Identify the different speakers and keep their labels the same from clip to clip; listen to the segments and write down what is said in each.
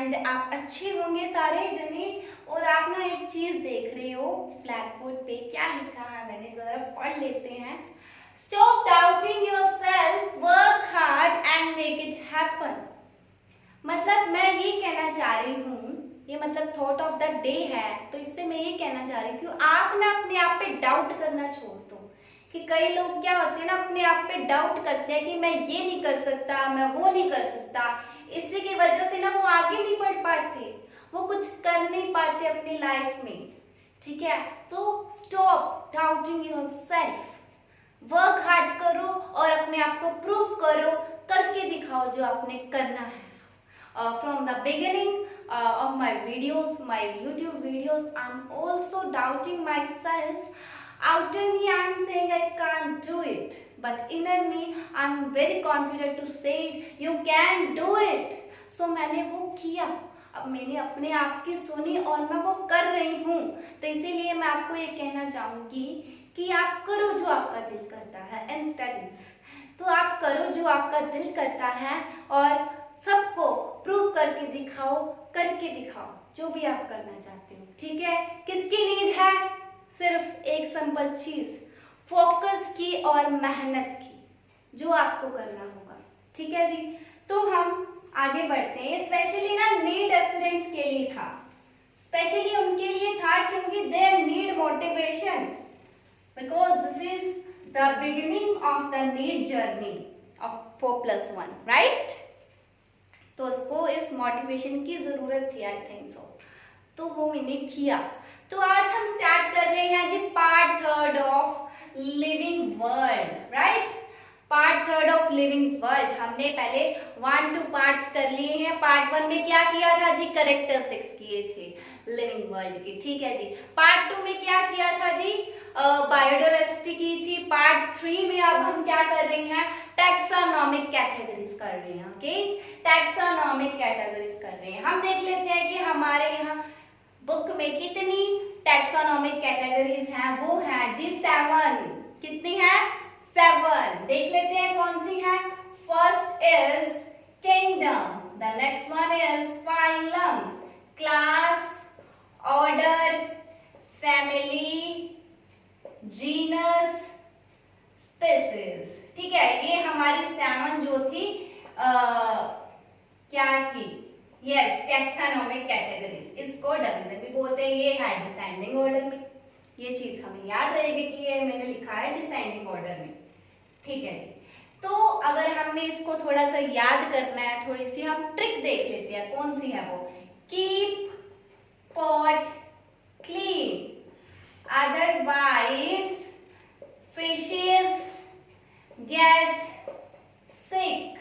Speaker 1: And आप अच्छे होंगे सारे जने। और आप ना एक चीज देख रहे हो ब्लैक बोर्ड पे क्या लिखा है, मैंने जरा पढ़ लेते हैं। Stop doubting yourself, work hard and make it happen. मतलब मैं ये कहना चाह रही हूँ, ये मतलब थॉट ऑफ द डे है, तो इससे मैं ये कहना चाह रही हूँ कि आप ना अपने आप पे डाउट करना छोड़ दो। कि कई लोग क्या होते हैं ना, अपने आप पे डाउट करते हैं कि मैं ये नहीं कर सकता, मैं वो नहीं कर सकता। इसी की वजह से ना वो आगे नहीं बढ़ पाते, वो कुछ कर नहीं पाते अपनी लाइफ में। ठीक है, तो stop doubting yourself, work hard करो और अपने आप को प्रूव करो, करके दिखाओ जो आपने करना है। From the beginning of my videos, my YouTube videos, I'm also doubting myself. Outwardly I'm saying I can't do it, but inner me I'm very confident to say it, you can do it. So मैंने वो किया, अब मैंने अपने आप की सुनी और मैं वो कर रही हूँ। तो इसीलिए मैं आपको ये कहना चाहूँगी कि आप करो जो आपका दिल करता है एंड स्टडीज। तो आप करो जो आपका दिल करता है और सबको प्रूव करके दिखाओ, करके दिखाओ जो भी आप करना चाहते हो। ठीक है, किसकी नीड है? सिर्फ एक सिंपल चीज, फोकस की और मेहनत की, जो आपको करना होगा। ठीक है जी, तो हम आगे बढ़ते हैं। स्पेशली ना नीट एस्पिरेंट्स के लिए था, स्पेशली उनके लिए था क्योंकि they need motivation, because this is the beginning of the NEET journey of 4+1, right? तो उसको इस मोटिवेशन की जरूरत थी, आई थिंक सो, तो वो मैंने किया। तो आज हम स्टार्ट कर रहे हैं जी part 3 of living world, right? Part 3 of living world. हमने पहले 1-2 पार्ट्स कर लिए हैं। पार्ट 1 में क्या किया था जी? कैरेक्टरिस्टिक्स किए थे लिविंग वर्ल्ड की। ठीक है जी। पार्ट 2 में क्या किया था जी? बायोडाइवर्सिटी की थी। पार्ट 3 में अब हम क्या कर रहे हैं? टैक्सोनॉमिक कैटेगरीज कर रहे हैं। ओके, टैक्सोनॉमिक कैटेगरीज कर रहे हैं। हम देख लेते हैं कि हमारे यहाँ बुक में कितनी टैक्सोनॉमिक कैटेगरीज हैं। वो है जी 7। कितनी है? 7। देख लेते हैं कौन सी है। First is kingdom, the next one is phylum, class, order, family, genus, species. ठीक है, ये हमारी 7 जो थी क्या थी? Yes, taxonomic categories. इसको डिवीजन भी बोलते हैं। ये है डिसेंडिंग ऑर्डर में। ये चीज हमें याद रहेगी कि ये मैंने लिखा है डिसेंडिंग ऑर्डर में। ठीक है जी। तो अगर हमें इसको थोड़ा सा याद करना है, थोड़ी सी हम ट्रिक देख लेते हैं। कौन सी है वो? Keep pot clean, otherwise fishes get sick.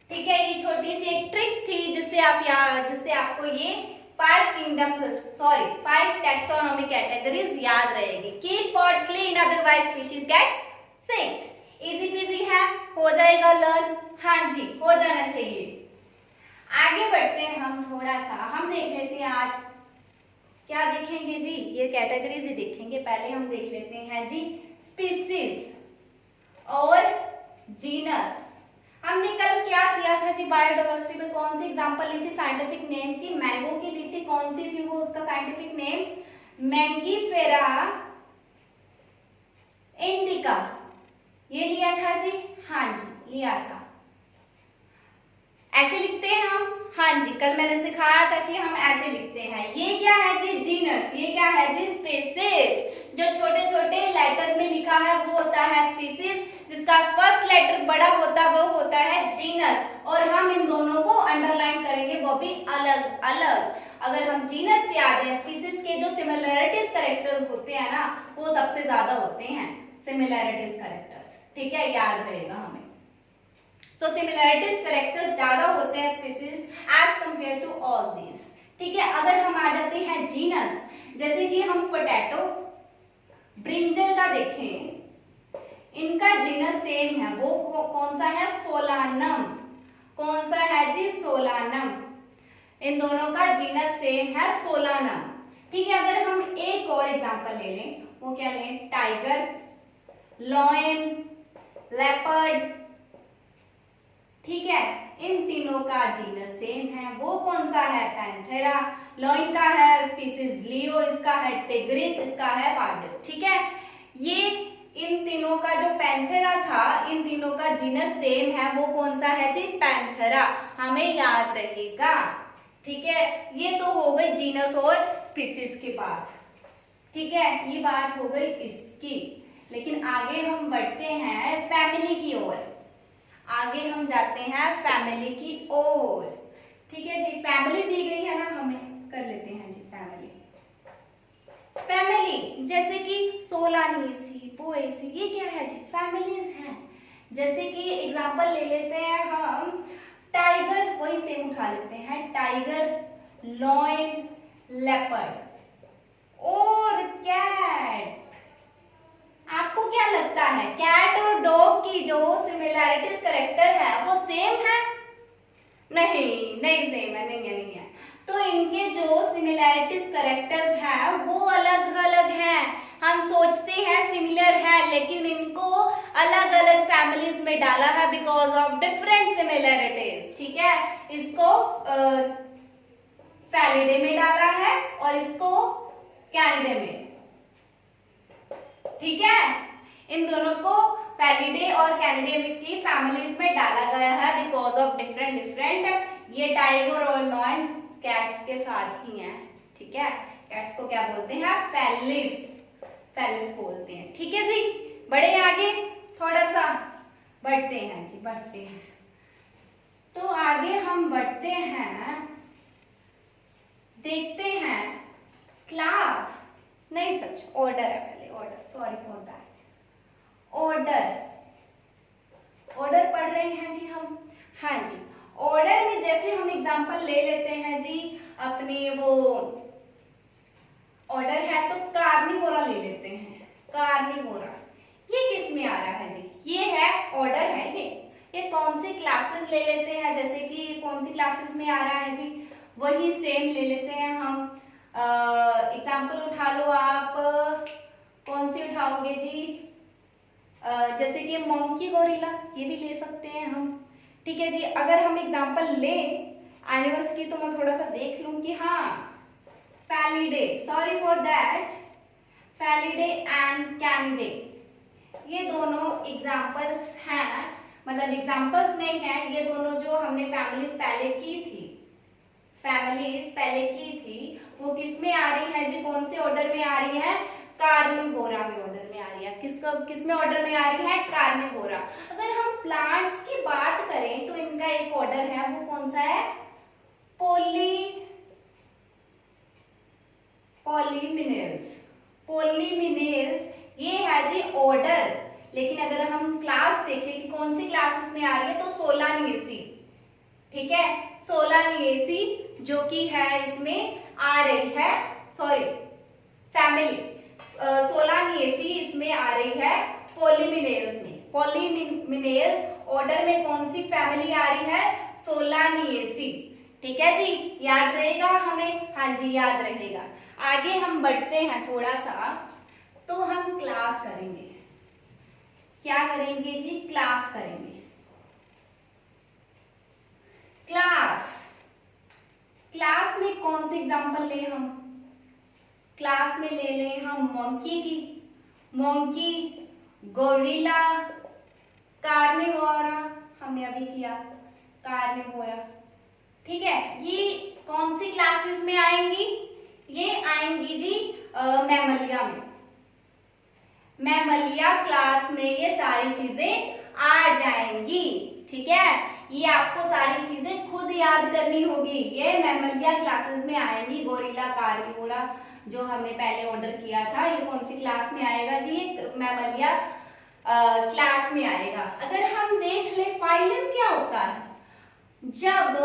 Speaker 1: ठीक है, ये छोटी सी एक ट्रिक थी जिससे आपको ये 5 किंगडम्स, सॉरी 5 टैक्सोनॉमिक कैटेगरीज याद रहेगी। Keep pot clean, otherwise fishes get sick. Easy PG है, हो जाएगा लर्न। हाँ जी, हो जाना चाहिए। आगे बढ़ते हैं हम थोड़ा सा, हम देख लेते हैं आज क्या देखेंगे जी? ये कैटेगरीज ही देखेंगे। पहले हम देख लेते हैं जी स्पीसीज और जीनस। हमने कल क्या किया था जी? बायोडाइवर्सिटी में कौन सी एग्जांपल ली थी साइंटिफिक नेम की? मैंगो की ली थी। कौन सी थी वो उसका साइंटिफिक नेम? Mangifera indica. ये लिया था जी? हाँ जी, लिया था। ऐसे लिखते हैं हम? हाँ जी, कल मैंने सिखाया था कि हम ऐसे लिखते हैं। ये क्या है जी? जीनस। ये क्या है जी? स्पीसीज। जो छोटे छोटे लेटर्स में लिखा है वो होता है स्पीसीज, जिसका फर्स्ट लेटर बड़ा होता है वो होता है जीनस। और हम इन दोनों को अंडरलाइन करेंगे, वो भी अलग अलग। अगर हम जीनस पे आ जाए, स्पीसीज के जो सिमिलैरिटीज कैरेक्टर्स होते हैं ना, वो सबसे ज्यादा होते हैं सिमिलैरिटीज कैरेक्टर्स। ठीक है, याद रहेगा हमें। तो सिमिलैरिटीज कैरेक्टर्स ज्यादा होते हैं species as compare to all these. ठीक है, अगर हम आ जाते हैं जीनस, जैसे कि हम पोटैटो, ब्रिंजल का देखें, इनका जीनस सेम है। वो कौन सा है? सोलानम। कौन सा है जी? सोलानम। इन दोनों का जीनस सेम है, सोलानम। ठीक है, अगर हम एक और एग्जांपल ले लें, वो क्या लें? टाइगर, लॉयन, लेपर्ड, ठीक है, इन तीनों का जीनस सेम है। वो कौन सा है? पैंथेरा। लॉइन का है स्पीसीज लियो, इसका है टिग्रिस, इसका है पार्डिस। ठीक है, ये इन तीनों का जो पैंथेरा था, इन तीनों का जीनस सेम है। वो कौन सा है जी? पैंथेरा। हमें याद रहेगा। ठीक है, ये तो हो गई जीनस और स्पीसीज की बात। ठीक है, ये बात हो गई इसकी। लेकिन आगे हम बढ़ते हैं फैमिली की ओर। आगे हम जाते हैं फैमिली की ओर। ठीक है जी, फैमिली दी गई है ना, हमें कर लेते हैं जी फैमिली। फैमिली जैसे कि सोलानिएसी, पोएसी, ये क्या है जी? फैमिलीज हैं। जैसे कि एग्जांपल ले लेते हैं हम टाइगर, वही सेम उठा लेते हैं, टाइगर, लॉयन, लेपर्ड और कैट। आपको क्या लगता है कैट और डॉग की जो सिमिलैरिटीज कैरेक्टर है वो सेम है? नहीं, नहीं सेम है, नहीं है। तो इनके जो सिमिलैरिटीज कैरेक्टर्स हैं वो अलग अलग हैं। हम सोचते हैं सिमिलर है, लेकिन इनको अलग अलग फैमिलीज में डाला है बिकॉज ऑफ डिफरेंट सिमिलैरिटीज। ठीक है, इसको फैलिडे में डाला है और इसको कैनिडे में। ठीक है, इन दोनों को फैलिडे और कैनिडे की फैमिलीज में डाला गया है बिकॉज ऑफ डिफरेंट। ये टाइगर और लॉयन कैट्स के साथ ही हैं। ठीक है, कैट्स को क्या बोलते हैं? फैलिस, फैलिस बोलते हैं। ठीक है जी, बढ़े आगे, थोड़ा सा बढ़ते हैं जी, बढ़ते हैं। तो आगे हम बढ़ते हैं, देखते हैं क्लास, नहीं सच ऑर्डर है पहले, order, sorry for that. Order, order पढ़ रहे हैं जी हम। हाँ जी, ऑर्डर में जैसे हम एग्जांपल ले लेते हैं जी अपने वो ऑर्डर है तो कार्निवोरा ले लेते हैं। कार्निवोरा ये किस में आ रहा है जी? ये है ऑर्डर है ये कौन सी क्लासेस ले लेते हैं? जैसे कि कौन सी क्लासेस में आ रहा है जी? वही सेम ले लेते हैं हम। एग्जांपल उठा लो आप, कौन सी उठाओगे जी? जैसे कि मंकी गोरिल्ला, ये भी ले सकते हैं हम। ठीक है जी, अगर हम एग्जांपल ले एनिमल्स की तो मैं थोड़ा सा देख लूं कि हाँ Felidae, sorry for that, Felidae and Canidae, ये दोनों एग्जांपल्स हैं, मतलब एग्जांपल्स नहीं हैं, ये दोनों जो हमने फैमिलीज पहले की थी, फैमिलीज पहले की थी, वो किस में आ रही है जी? कौन से ऑर्डर में आ रही है? कार्निवोरा में ऑर्डर में आ रही है। किस में ऑर्डर में आ रही है? कार्निवोरा। अगर हम प्लांट्स की बात करें तो इनका एक ऑर्डर है, वो कौन सा है? पॉलीमिनेल्स। पॉलीमिनेल्स ये है जी ऑर्डर। लेकिन अगर हम क्लास देखें कि कौन सी क्लासेस में आ रही है तो सोलानिएसी। ठीक है, सोलानिएसी जो कि है इसमें आ रही है, सॉरी फैमिली, सोलानिएसी इसमें आ रही है पॉलीमिनेल्स में। पॉलीमिनेल्स ऑर्डर में कौन सी फैमिली आ रही है? सोलानिएसी। ठीक है जी, याद रहेगा हमें? हाँ जी, याद रहेगा। आगे हम बढ़ते हैं थोड़ा सा, तो हम क्लास करेंगे। क्या करेंगे जी? क्लास करेंगे। क्लास, क्लास में कौन सी एग्जांपल ले हम? क्लास में ले लें हम मंकी की, मंकी, गोरिल्ला, कार्निवोरा, हमने अभी किया कार्निवोरा। ठीक है, ये कौन सी क्लासेस में आएंगी? ये आएंगी जी मैमलिया में। मैमलिया क्लास में ये सारी चीजें आ जाएंगी। ठीक है, ये आपको सारी चीजें खुद याद करनी होगी, ये मैमलिया क्लासेस में आएंगी। गोरिल्ला, कार्निवोरा जो हमने पहले ऑर्डर किया था, ये कौन सी क्लास में आएगा जी? मैमलिया क्लास में आएगा। अगर हम देख ले फाइलम क्या होता है, जब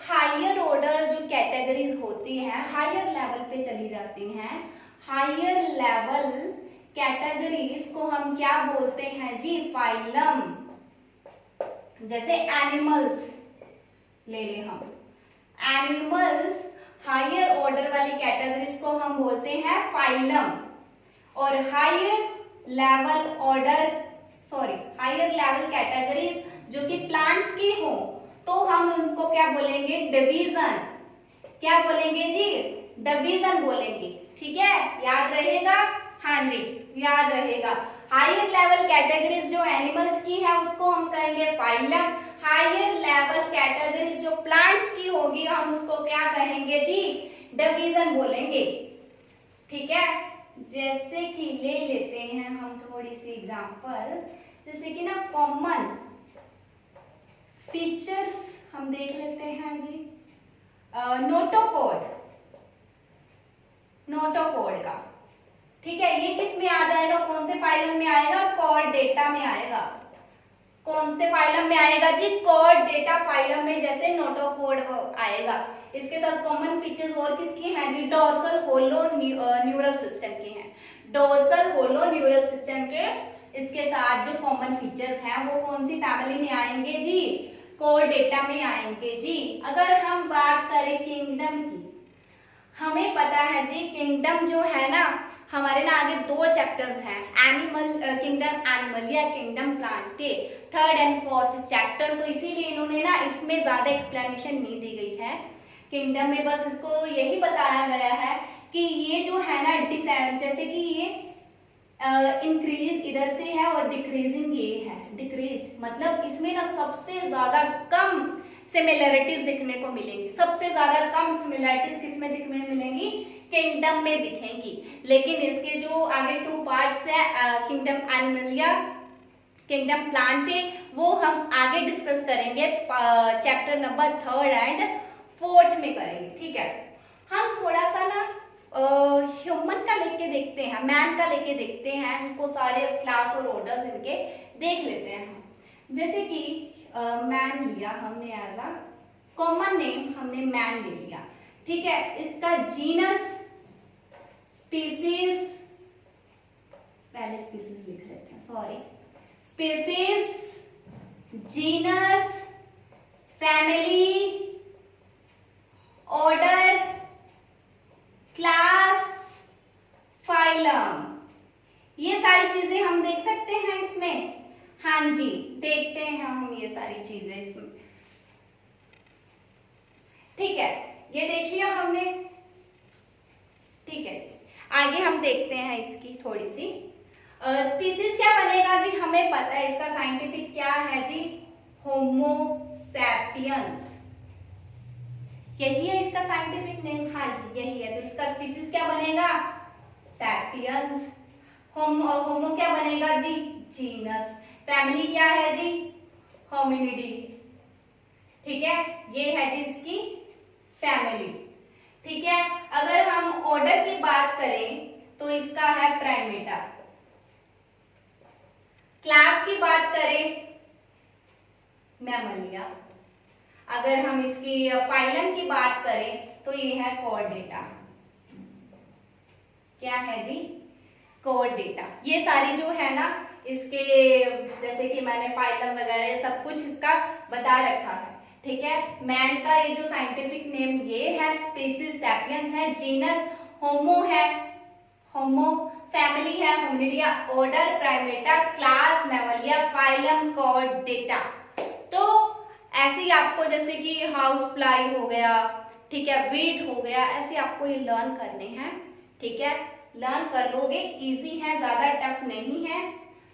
Speaker 1: हायर ऑर्डर जो कैटेगरीज होती हैं हायर लेवल पे चली जाती हैं, हायर लेवल कैटेगरीज को हम क्या बोलते हैं जी? फाइलम। जैसे एनिमल्स ले लें हम, एनिमल्स हायर ऑर्डर वाली कैटेगरीज को हम बोलते हैं फाइलम, और higher level order, sorry higher level categories जो कि प्लांट्स की हो तो हम उनको क्या बोलेंगे, डिवीजन। क्या बोलेंगे जी, डिवीजन बोलेंगे। ठीक है, याद रहेगा? हाँ जी, याद रहेगा। हायर लेवल कैटेगरीज जो एनिमल्स की है उसको हम कहेंगे फाइलम। हायर लेवल कैटेगरीज जो प्लांट्स की होगी हम उसको क्या कहेंगे जी, डिवीजन बोलेंगे। ठीक है, जैसे कि ले लेते हैं हम थोड़ी सी एग्जांपल, जैसे कि ना कॉमन फीचर्स हम देख लेते हैं जी। नोटोकॉर्ड, नोटोकॉर्ड का, ठीक है, ये किस में आ जाएगा, कौन से फाइलम में आएगा, कॉर्डेटा में आएगा। कौन से फाइलम में आएगा जी, कॉर्डेटा फाइलम में जैसे नोटोकॉर्ड आएगा। इसके साथ कॉमन फीचर्स और किसकी हैं जी, डोर्सल होलो न्यूरल सिस्टम के हैं। डोर्सल होलो न्यूरल सिस्टम के इसके साथ जो कॉमन फीचर्स हैं वो कौन सी फैमिली में आएंगे जी, कॉर्डेटा में आएंगे जी। अगर हम बात करें किंगडम की, हमें पता है जी किंगडम जो है ना, हमारे ना आगे दो चैप्टर्स हैं, एनिमल किंगडम एनिमल या किंगडम प्लांट के, थर्ड एंड फोर्थ चैप्टर, तो इसीलिए इन्होंने ना इसमें ज्यादा एक्सप्लेनेशन नहीं दी गई है। किंगडम में बस इसको यही बताया गया है कि ये जो है ना जैसे कि ये इंक्रीज इधर से है और डिक्रीजिंग ये है, डिक्रीज मतलब इसमें ना सबसे ज्यादा कम सिमिलरिटीज दिखने को मिलेंगी। सबसे ज्यादा कम सिमिलरिटीज किसमें दिखने मिलेंगी, किंगडम में दिखेंगी। लेकिन इसके जो आगे टू पार्ट्स है, किंगडम एनिमलिया, किंगडम प्लांट, वो हम आगे डिस्कस करेंगे चैप्टर नंबर 3 एंड 4 में करेंगे। ठीक है, हम थोड़ा सा ना ह्यूमन का लेके देखते हैं, मैन का लेके देखते हैं, इनको सारे क्लास और ऑर्डर्स इनके देख लेते हैं हम। जैसे कि मैन लिया हमने एज अ कॉमन नेम, हमने मैन ले लिया। ठीक है, इसका जीनस, स्पीसीज, पहले स्पीसीज लिख लेते हैं, sorry, species, genus, family, order, class, phylum, ये सारी चीजें हम देख सकते हैं इसमें। हाँ जी, देखते हैं हम ये सारी चीजें इसमें। ठीक है, ये देख लिया हमने। ठीक है जी, आगे हम देखते हैं इसकी थोड़ी सी। स्पीसीज क्या बनेगा जी, हमें पता है इसका साइंटिफिक क्या है जी, होमो सैपियंस, यही है इसका साइंटिफिक नेम। हाँ जी, यही है, तो इसका स्पीसीज क्या बनेगा, सैपियंस। होमो क्या बनेगा जी, जीनस। फैमिली क्या है जी, होमिनिडी। ठीक है, ये है जी इसकी फैमिली। ठीक है, अगर हम ऑर्डर की बात करें तो इसका है प्राइमेटा। क्लास की बात करें मैमलिया। अगर हम इसकी फाइलम की बात करें तो ये है कॉर्डेटा। क्या है जी, कॉर्डेटा। ये सारी जो है ना इसके, जैसे कि मैंने फाइलम वगैरह सब कुछ इसका बता रखा है। ठीक है, मैन का ये जो साइंटिफिक नेम ये है, स्पीसीज सैपियंस है, जीनस होमो है, होमो, फैमिली है Hominidae, order Primata, class Mammalia, phylum Chordata. तो ऐसे ही आपको जैसे कि हाउस फ्लाई हो गया, ठीक है, वीट हो गया, ऐसे आपको ये लर्न करने हैं। ठीक है, लर्न कर लोगे, इजी है, ज्यादा टफ नहीं है,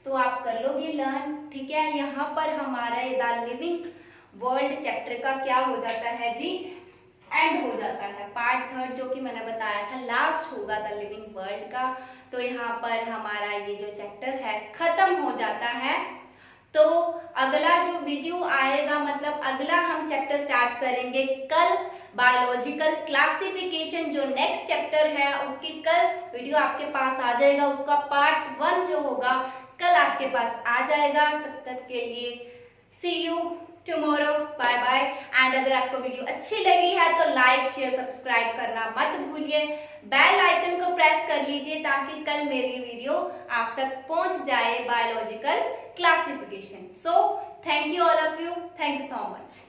Speaker 1: तो आप कर लोगे लर्न। ठीक है, यहाँ पर हमारा ये द लिविंग वर्ल्ड चैप्टर का क्या हो जाता है जी, एंड हो जाता है। पार्ट 3 जो कि मैंने बताया था लास्ट होगा द लिविंग वर्ल्ड का, तो यहाँ पर हमारा ये जो चैप्टर है खत्म हो जाता है। तो अगला जो वीडियो आएगा, मतलब अगला हम चैप्टर स्टार्ट करेंगे कल, बायोलॉजिकल क्लासिफिकेशन जो नेक्स्ट चैप्टर है उसकी कल वीडियो आपके पास आ जाएगा। उसका पार्ट 1 जो होगा कल आपके पास आ जाएगा। तब तक के लिए see you tomorrow, bye bye. And अगर आपको वीडियो अच्छी लगी है तो लाइक शेयर सब्सक्राइब करना मत भूलिए, बेल आइकन को प्रेस कर लीजिए ताकि कल मेरी वीडियो आप तक पहुंच जाए, biological classification. So thank you all of you, thank you so much.